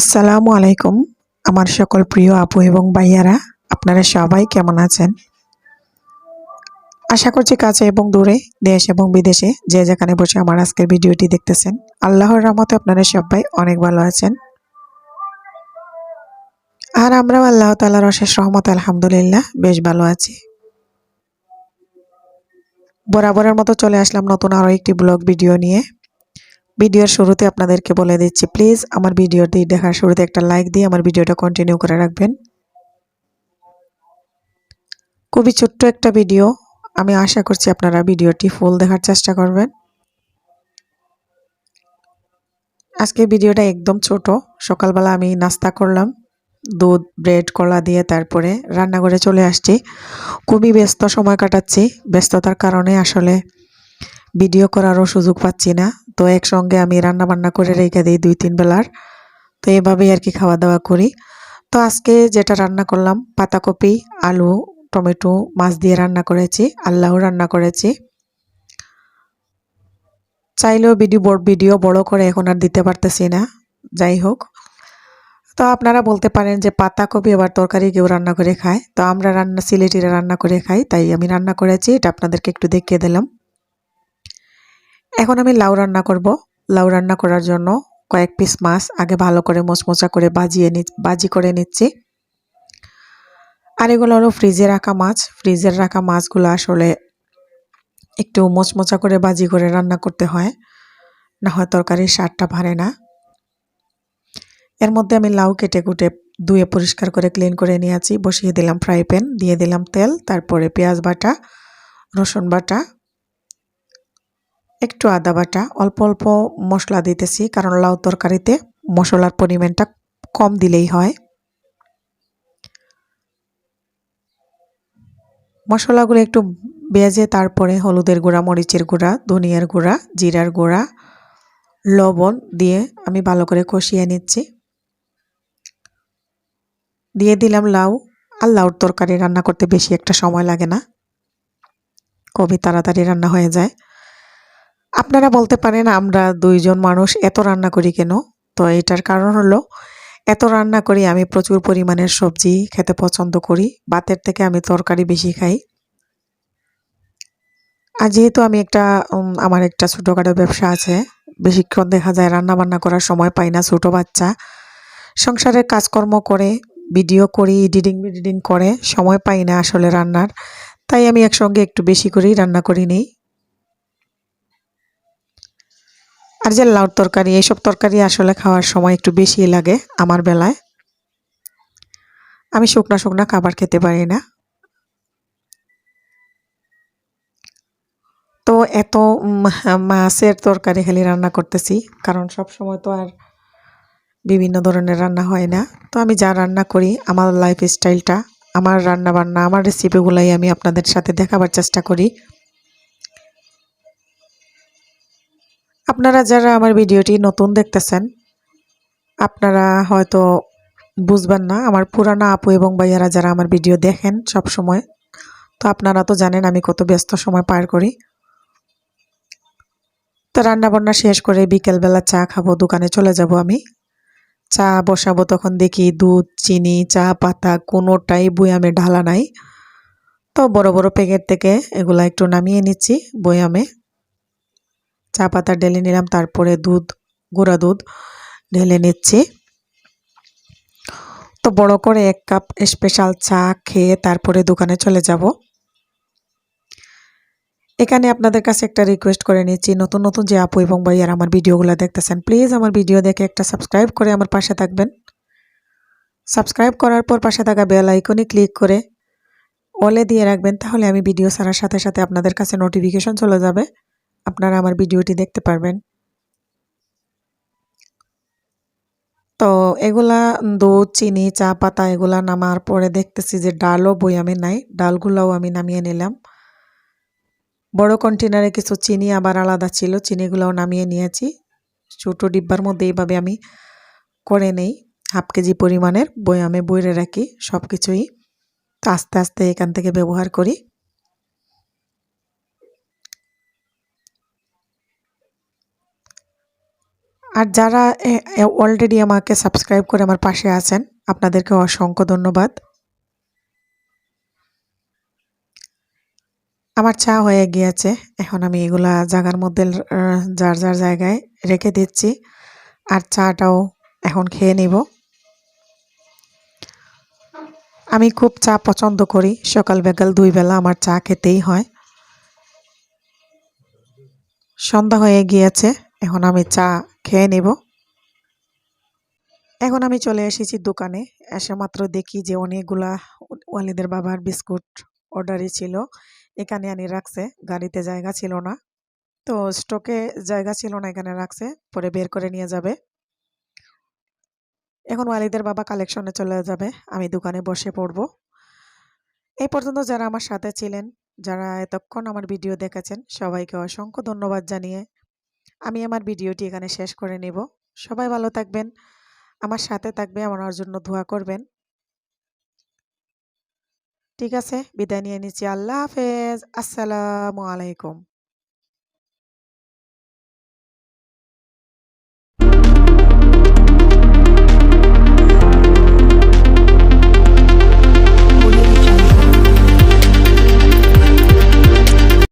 আসসালামু আলাইকুম আমার সকল প্রিয় আপু এবং ভাইয়ারা, আপনারা সবাই কেমন আছেন? আশা করছি কাছে এবং দূরে, দেশ এবং বিদেশে যে যেখানে বসে আমার আজকের ভিডিওটি দেখতেছেন, আল্লাহর রহমতে আপনারা সবাই অনেক ভালো আছেন। আর আমরাও আল্লাহ তাআলার অশেষ রহমতে আলহামদুলিল্লাহ বেশ ভালো আছি। বরাবরের মতো চলে আসলাম নতুন আরও একটি ব্লগ ভিডিও নিয়ে। ভিডিওর শুরুতে আপনাদেরকে বলে দিচ্ছি, প্লিজ আমার ভিডিওটি দেখার শুরুতে একটা লাইক দিয়ে আমার ভিডিওটা কন্টিনিউ করে রাখবেন। খুবই ছোট্ট একটা ভিডিও, আমি আশা করছি আপনারা ভিডিওটি ফুল দেখার চেষ্টা করবেন। আজকে ভিডিওটা একদম ছোট। সকালবেলা আমি নাস্তা করলাম দুধ, ব্রেড, কলা দিয়ে, তারপরে রান্নাঘরে চলে আসছি। খুবই ব্যস্ত সময় কাটাচ্ছি, ব্যস্ততার কারণে আসলে ভিডিও করারও সুযোগ পাচ্ছি না। তো একসঙ্গে আমি রান্না বান্না করে রেখে দিই 2-3 বেলার। তো এভাবেই আর কি খাওয়া দাওয়া করি। তো আজকে যেটা রান্না করলাম, পাতাকপি, আলু, টমেটো, মাছ দিয়ে রান্না করেছি, আল্লাহ রান্না করেছি। চাইলেও ভিডিও বড় করে এখন আর দিতে পারতেছি না, যাই হোক। তো আপনারা বলতে পারেন যে পাতাকপি আবার তরকারি কেউ রান্না করে খায়, তো আমরা সিলেটিরা রান্না করে খাই, তাই আমি রান্না করেছি, এটা আপনাদেরকে একটু দেখিয়ে দিলাম। এখন আমি লাউ রান্না করব। লাউ রান্না করার জন্য কয়েক পিস মাছ আগে ভালো করে মোচমোচা করে বাজি করে নিচ্ছি। আর এগুলো হলো ফ্রিজে রাখা মাছ। ফ্রিজের রাখা মাছগুলো আসলে একটু মোচমোচা করে বাজি করে রান্না করতে হয়, না হয় তরকারির স্বাদটা বাড়ে না। এর মধ্যে আমি লাউ কেটে কুটে ধুয়ে পরিষ্কার করে ক্লিন করে নিয়েছি। বসিয়ে দিলাম ফ্রাই প্যান, দিয়ে দিলাম তেল, তারপরে পেঁয়াজ বাটা, রসুন বাটা, একটু আদা বাটা, অল্প অল্প মশলা দিতেছি, কারণ লাউ তরকারিতে মশলার পরিমাণটা কম দিলেই হয়। মশলাগুলো একটু ভেজে তারপরে হলুদের গুঁড়া, মরিচের গুঁড়া, ধনিয়ার গুঁড়া, জিরার গুঁড়া, লবণ দিয়ে আমি ভালো করে কষিয়ে নিচ্ছি। দিয়ে দিলাম লাউ। আর লাউর তরকারি রান্না করতে বেশি একটা সময় লাগে না, খুবই তাড়াতাড়ি রান্না হয়ে যায়। আপনারা বলতে পারেন আমরা দুইজন মানুষ এত রান্না করি কেন? তো এটার কারণ হলো, এত রান্না করি আমি প্রচুর পরিমাণের সবজি খেতে পছন্দ করি, ভাতের থেকে আমি তরকারি বেশি খাই। আর যেহেতু আমি আমার একটা ছোটোখাটো ব্যবসা আছে, বেশিক্ষণ দেখা যায় রান্না বান্না করার সময় পাই না। ছোটো বাচ্চা, সংসারের কাজকর্ম করে, ভিডিও করি, এডিটিং করে সময় পাই না আসলে রান্নার, তাই আমি একসঙ্গে একটু বেশি করেই রান্না করে নিই। আর যে লাউর তরকারি, এইসব তরকারি আসলে খাওয়ার সময় একটু বেশি লাগে আমার বেলায়। আমি শুকনা শুকনা খাবার খেতে পারি না। তো এত মাছের তরকারি খালি রান্না করতেছি, কারণ সব সময় তো আর বিভিন্ন ধরনের রান্না হয় না। তো আমি যা রান্না করি, আমার লাইফস্টাইলটা, আমার রান্না বান্না, আমার রেসিপিগুলাই আমি আপনাদের সাথে দেখাবার চেষ্টা করি। আপনারা যারা আমার ভিডিওটি নতুন দেখতেছেন, আপনারা হয়তো বুঝবেন না, আমার পুরানা আপু এবং ভাইয়ারা যারা আমার ভিডিও দেখেন সব সময়, তো আপনারা তো জানেন আমি কত ব্যস্ত সময় পার করি। তো রান্না বান্না শেষ করে বিকেলবেলা চা খাবো, দোকানে চলে যাব আমি। চা বসাবো, তখন দেখি দুধ, চিনি, চা পাতা কোনোটাই বয়ামে ঢালা নাই। তো বড় বড় প্যাকেট থেকে এগুলা একটু নামিয়ে নিচ্ছি বয়ামে। চা পাতা ঢেলে নিলাম, তারপরে গুঁড়া দুধ ঢেলে নিচ্ছি। তো বড় করে 1 কাপ স্পেশাল চা খেয়ে তারপরে দোকানে চলে যাব। এখানে আপনাদের কাছে একটা রিকোয়েস্ট করে নিচ্ছি, নতুন নতুন যে আপু এবং ভাইয়ারা আমার ভিডিওগুলো দেখতেছেন, প্লিজ আমার ভিডিও দেখে একটা সাবস্ক্রাইব করে আমার পাশে থাকবেন। সাবস্ক্রাইব করার পর পাশে থাকা বেল আইকনে ক্লিক করে অলে দিয়ে রাখবেন, তাহলে আমি ভিডিও ছাড়ার সাথে সাথে আপনাদের কাছে নোটিফিকেশন চলে যাবে, আপনারা আমার ভিডিওটি দেখতে পারবেন। তো এগুলা দুধ, চিনি, চা পাতা এগুলা নামার পরে দেখতেছি যে ডালও বয়ামে নাই, ডালগুলাও আমি নামিয়ে নিলাম। বড় কন্টেনারে কিছু চিনি আবার আলাদা ছিল, চিনিগুলাও নামিয়ে নিয়েছি। ছোট ডিব্বার মধ্যে এইভাবে আমি করে নেই, 1/2 কেজি পরিমাণের বয়ামে বইরে রাখি সব কিছুই, তো আস্তে আস্তে এখান থেকে ব্যবহার করি। আর যারা অলরেডি আমাকে সাবস্ক্রাইব করে আমার পাশে আছেন, আপনাদেরকে অসংখ্য ধন্যবাদ। আমার চা হয়ে গিয়েছে। এখন আমি এগুলা জায়গার মধ্যে যার যার জায়গায় রেখে দিচ্ছি। আর চাটাও এখন খেয়ে নিব। আমি খুব চা পছন্দ করি। সকাল বিকাল ২ বেলা আমার চা খেতেই হয়। সন্ধ্যা হয়ে গিয়েছে। এখন আমি চা খেয়ে নেব। এখন আমি চলে এসেছি দোকানে। এসে মাত্র দেখি যে অনেকগুলা ওয়ালিদের বাবার বিস্কুট অর্ডারই ছিল। এখানে আনি রাখছে। গাড়িতে জায়গা ছিল না। তো স্টকে জায়গা ছিল না, এখানে রাখছে। পরে বের করে নিয়ে যাবে। এখন ওয়ালিদের বাবা কালেকশনে চলে যাবে। আমি দোকানে বসে পড়ব। এই পর্যন্ত যারা আমার সাথে ছিলেন, যারা এতক্ষণ আমার ভিডিও দেখেছেন, সবাইকে অসংখ্য ধন্যবাদ জানিয়ে আমি আমার ভিডিওটি এখানে শেষ করে নেব। সবাই ভালো থাকবেন, আমার সাথে থাকবে, আমার জন্য দোয়া করবেন। ঠিক আছে, বিদায় নিয়ে নিচ্ছি। আল্লাহ হাফেজ। আসসালামু আলাইকুম।